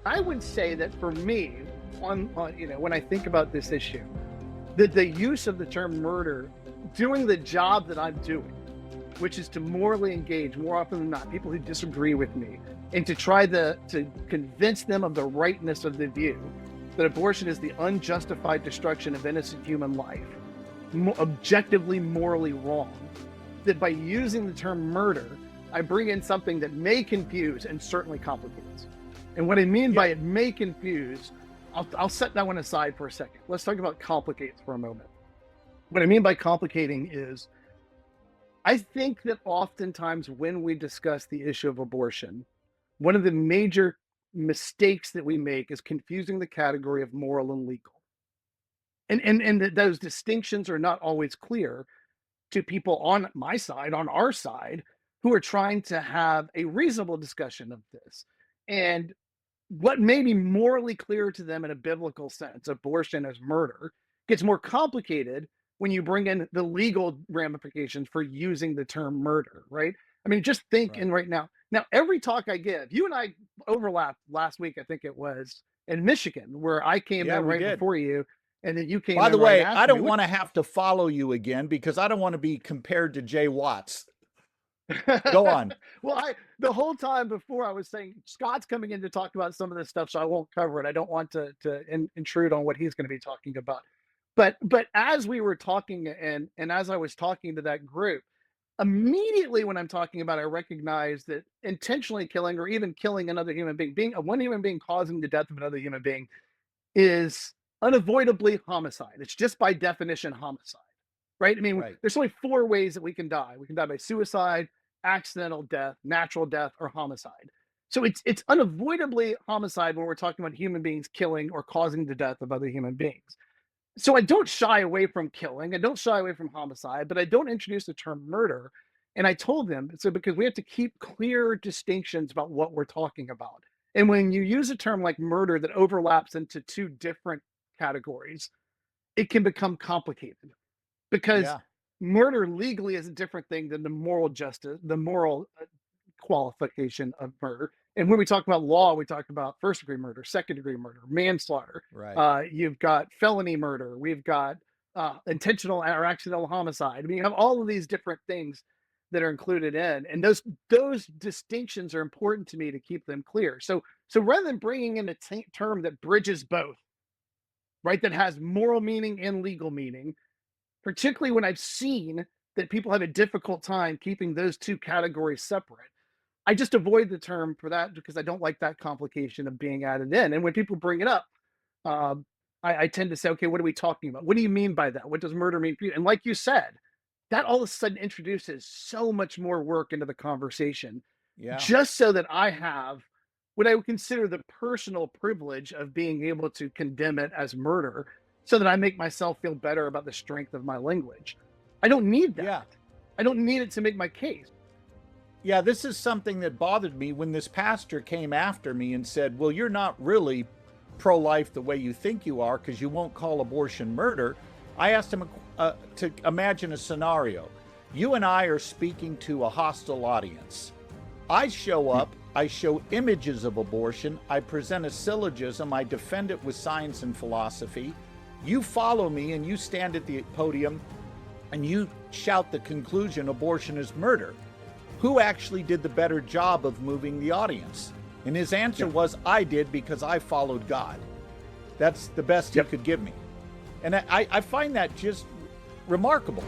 I would say that for me, when I think about this issue, that the use of the term murder, doing the job that I'm doing, which is to morally engage more often than not people who disagree with me, and to try to convince them of the rightness of the view that abortion is the unjustified destruction of innocent human life, objectively morally wrong. That by using the term murder, I bring in something that may confuse and certainly complicates. And what I mean by it may confuse, I'll set that one aside for a second. Let's talk about complicates for a moment. What I mean by complicating is, I think that oftentimes when we discuss the issue of abortion, one of the major mistakes that we make is confusing the category of moral and legal. And that those distinctions are not always clear to people on my side, on our side, who are trying to have a reasonable discussion of this. And what may be morally clear to them in a biblical sense, abortion as murder, gets more complicated when you bring in the legal ramifications for using the term murder, right? I mean, just think in right now. Now, every talk I give, you and I overlapped last week, I think it was, in Michigan, where I came in right before you, and then you came in. By the right way, after I don't me. want to have to follow you again because I don't want to be compared to Jay Watts. Go on. Well, the whole time before I was saying Scott's coming in to talk about some of this stuff, so I won't cover it. I don't want to intrude on what he's going to be talking about. But as we were talking and as I was talking to that group, immediately when I'm talking about, I recognize that intentionally killing or even killing another human being, one human being causing the death of another human being, is unavoidably homicide. It's just by definition homicide, right? I mean, there's only 4 ways that we can die. We can die by suicide, accidental death, natural death, or homicide. So it's unavoidably homicide when we're talking about human beings killing or causing the death of other human beings. So I don't shy away from killing. I don't shy away from homicide, but I don't introduce the term murder. And I told them, so because we have to keep clear distinctions about what we're talking about. And when you use a term like murder that overlaps into 2 different categories, it can become complicated because murder legally is a different thing than the moral justice, the moral qualification of murder. And when we talk about law, we talk about first-degree murder, second-degree murder, manslaughter. You've got felony murder. We've got intentional or accidental homicide. I mean, you have all of these different things that are included in, and those distinctions are important to me to keep them clear. So rather than bringing in a term that bridges both, right, that has moral meaning and legal meaning, particularly when I've seen that people have a difficult time keeping those 2 categories separate, I just avoid the term for that because I don't like that complication of being added in. And when people bring it up, I tend to say, okay, what are we talking about? What do you mean by that? What does murder mean for you? And like you said, that all of a sudden introduces so much more work into the conversation, just so that I have what I would consider the personal privilege of being able to condemn it as murder, so that I make myself feel better about the strength of my language. I don't need that. I don't need it to make my case. Yeah, this is something that bothered me when this pastor came after me and said, well, you're not really pro-life the way you think you are because you won't call abortion murder. I asked him to imagine a scenario. You and I are speaking to a hostile audience. I show up, I show images of abortion, I present a syllogism, I defend it with science and philosophy. You follow me and you stand at the podium and you shout the conclusion, abortion is murder. Who actually did the better job of moving the audience? And his answer was, I did because I followed God. That's the best he could give me. And I find that just remarkable.